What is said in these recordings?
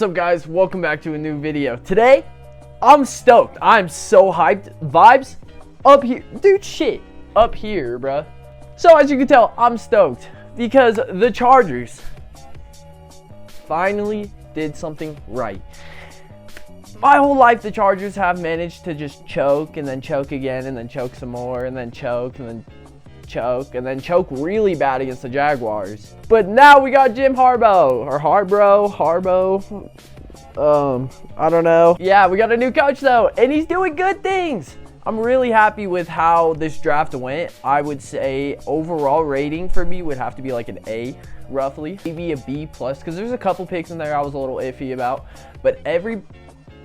What's up, guys? Welcome back to a new video. Today, I'm stoked. I'm so hyped. Vibes up here. Dude, shit. Up here, bruh. So, as you can tell, I'm stoked because the Chargers finally did something right. My whole life, the Chargers have managed to just choke and then choke again and then choke some more and then choke and then choke and then choke really bad against the Jaguars. But now we got Harbaugh or Harbaugh. I don't know. Yeah, we got a new coach though, and he's doing good things. I'm really happy with how this draft went. I would say overall rating for me would have to be like an A, roughly. Maybe a B plus, because there's a couple picks in there I was a little iffy about. But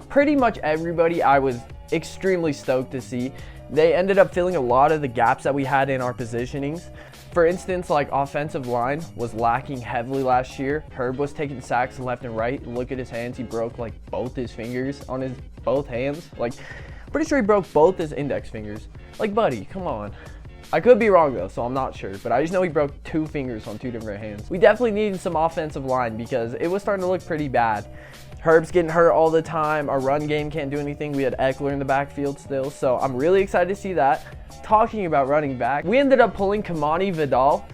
pretty much everybody I was extremely stoked to see. They ended up filling a lot of the gaps that we had in our positionings. For instance, like offensive line was lacking heavily last year. Herb was taking sacks left and right. Look at his hands. He broke like both his fingers on his both hands. Like, pretty sure he broke both his index fingers. Like, buddy, come on. I could be wrong though, so I'm not sure. But I just know he broke 2 fingers on 2 different hands. We definitely needed some offensive line because it was starting to look pretty bad. Herb's getting hurt all the time. Our run game can't do anything. We had Eckler in the backfield still, so I'm really excited to see that. Talking about running back, we ended up pulling Kamani Vidal,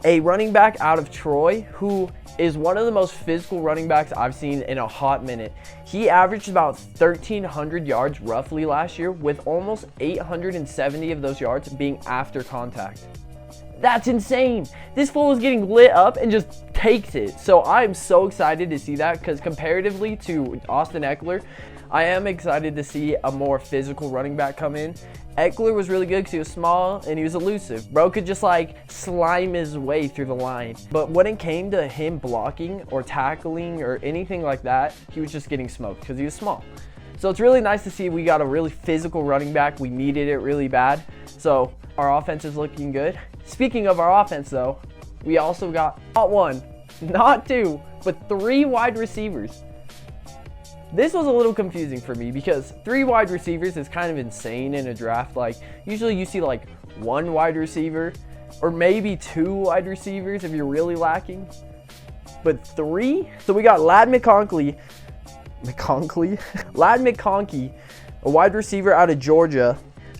a running back out of Troy, who is one of the most physical running backs I've seen in a hot minute. He averaged about 1,300 yards roughly last year, with almost 870 of those yards being after contact. That's insane. This fool is getting lit up and just takes it. So I'm so excited to see that because comparatively to Austin Eckler, I am excited to see a more physical running back come in. Eckler was really good because he was small and he was elusive. Bro could just like slime his way through the line. But when it came to him blocking or tackling or anything like that, he was just getting smoked because he was small. So it's really nice to see we got a really physical running back. We needed it really bad. So our offense is looking good. Speaking of our offense though, we also got not 1, not 2, but 3 wide receivers. This was a little confusing for me because 3 wide receivers is kind of insane in a draft. Like, usually you see like 1 wide receiver or maybe 2 wide receivers if you're really lacking. But 3? So we got Ladd McConkey, a wide receiver out of Georgia.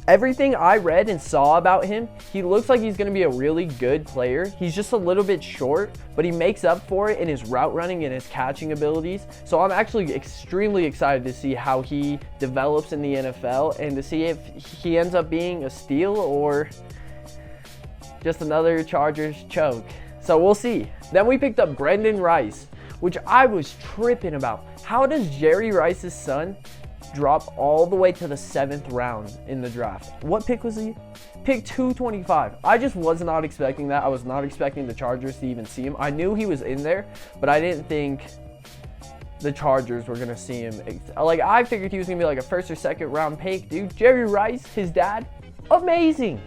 Everything I read and saw about him, he looks like he's going to be a really good player. He's just a little bit short, but he makes up for it in his route running and his catching abilities. So I'm actually extremely excited to see how he develops in the NFL and to see if he ends up being a steal or just another Chargers choke. So we'll see. Then we picked up Brendan Rice, which I was tripping about. How does Jerry Rice's son drop all the way to the 7th round in the draft? What pick was he? Pick 225. I just was not expecting that. I was not expecting the Chargers to even see him. I knew he was in there, but I didn't think the Chargers were gonna see him. Like, I figured he was gonna be like a 1st or 2nd round pick, dude. Jerry Rice, his dad, amazing.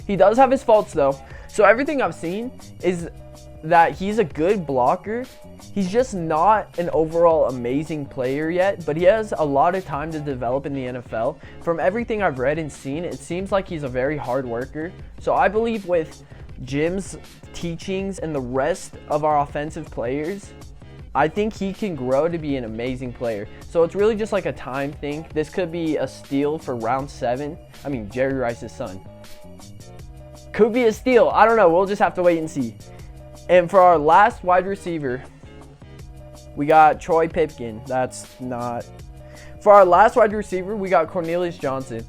He does have his faults though. So everything I've seen is that he's a good blocker. He's just not an overall amazing player yet, but he has a lot of time to develop in the NFL. From everything I've read and seen, it seems like he's a very hard worker. So I believe with Jim's teachings and the rest of our offensive players, I think he can grow to be an amazing player. So it's really just like a time thing. This could be a steal for round 7. I mean, Jerry Rice's son. Could be a steal. I don't know. We'll just have to wait and see. And for our last wide receiver, we got Troy Pipkin. For our last wide receiver, we got Cornelius Johnson.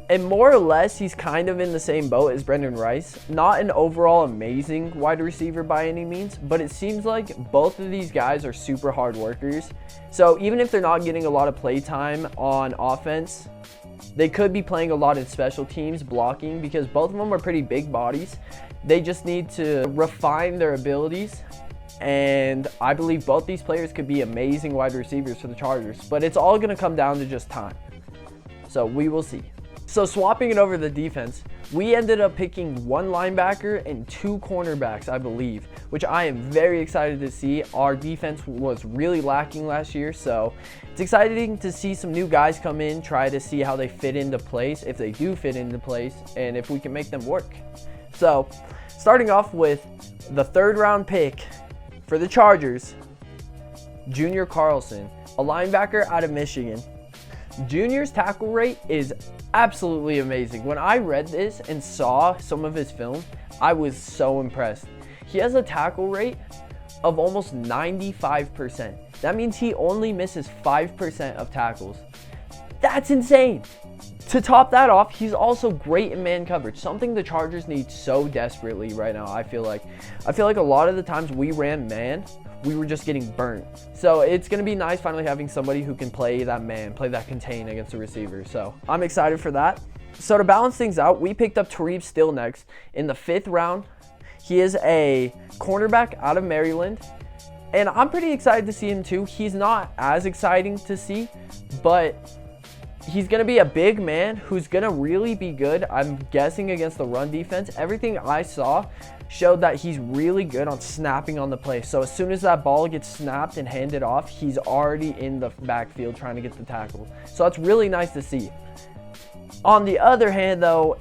And more or less, he's kind of in the same boat as Brendan Rice. Not an overall amazing wide receiver by any means, but it seems like both of these guys are super hard workers. So even if they're not getting a lot of play time on offense, they could be playing a lot in special teams, blocking, because both of them are pretty big bodies. They just need to refine their abilities. And I believe both these players could be amazing wide receivers for the Chargers. But it's all going to come down to just time. So we will see. So swapping it over to the defense, we ended up picking 1 linebacker and 2 cornerbacks, I believe, which I am very excited to see. Our defense was really lacking last year, so it's exciting to see some new guys come in, try to see how they fit into place, if they do fit into place, and if we can make them work. So starting off with the 3rd round pick for the Chargers, Junior Carlson, a linebacker out of Michigan. Junior's tackle rate is absolutely amazing. When I read this and saw some of his film, I was so impressed. He has a tackle rate of almost 95%. That means he only misses 5% of tackles. That's insane. To top that off, he's also great in man coverage, something the Chargers need so desperately right now. I feel like a lot of the times we ran man, we were just getting burnt. So it's going to be nice finally having somebody who can play that man, play that contain against the receiver. So I'm excited for that. So to balance things out, we picked up Tariq Still next in the 5th round. He is a cornerback out of Maryland, and I'm pretty excited to see him too. He's not as exciting to see, but he's going to be a big man who's going to really be good, I'm guessing, against the run defense. Everything I saw showed that he's really good on snapping on the play. So as soon as that ball gets snapped and handed off, he's already in the backfield trying to get the tackle. So that's really nice to see. On the other hand, though,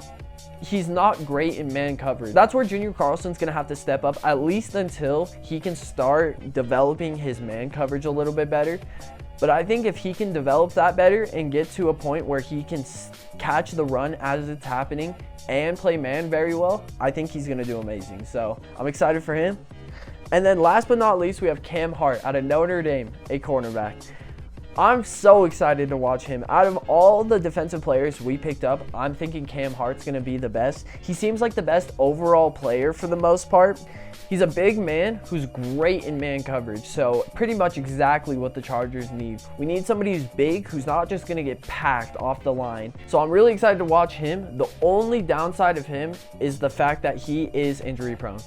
he's not great in man coverage. That's where Junior Carlson's going to have to step up, at least until he can start developing his man coverage a little bit better. But I think if he can develop that better and get to a point where he can catch the run as it's happening and play man very well, I think he's going to do amazing. So I'm excited for him. And then last but not least, we have Cam Hart out of Notre Dame, a cornerback. I'm so excited to watch him. Out of all the defensive players we picked up, I'm thinking Cam Hart's going to be the best. He seems like the best overall player for the most part. He's a big man who's great in man coverage, so pretty much exactly what the Chargers need. We need somebody who's big, who's not just going to get packed off the line. So I'm really excited to watch him. The only downside of him is the fact that he is injury prone.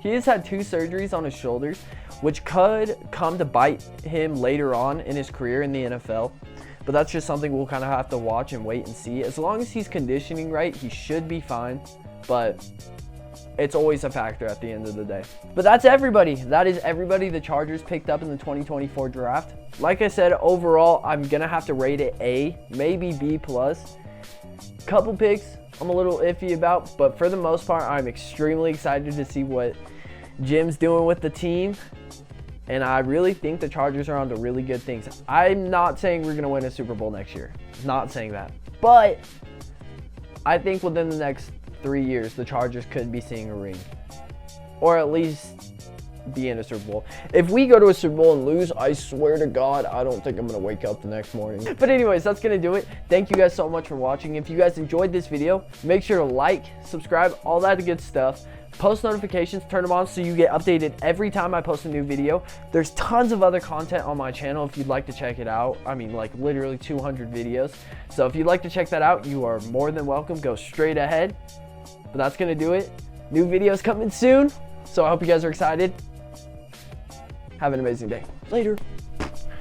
He has had 2 surgeries on his shoulders, which could come to bite him later on in his career in the NFL. But that's just something we'll kind of have to watch and wait and see. As long as he's conditioning right, he should be fine. But it's always a factor at the end of the day. But that's everybody. That is everybody the Chargers picked up in the 2024 draft. Like I said, overall, I'm going to have to rate it A, maybe B+. Couple picks I'm a little iffy about, but for the most part, I'm extremely excited to see what Jim's doing with the team. And I really think the Chargers are on to really good things. I'm not saying we're going to win a Super Bowl next year. Not saying that. But I think within the next 3 years, the Chargers could be seeing a ring. Or at least be in a Super Bowl. If we go to a Super Bowl and lose, I swear to God, I don't think I'm going to wake up the next morning. But anyways, that's going to do it. Thank you guys so much for watching. If you guys enjoyed this video, make sure to like, subscribe, all that good stuff. Post notifications, turn them on so you get updated every time I post a new video. There's tons of other content on my channel if you'd like to check it out. I mean, like literally 200 videos. So if you'd like to check that out, you are more than welcome. Go straight ahead. But that's going to do it. New videos coming soon. So I hope you guys are excited. Have an amazing day. Later.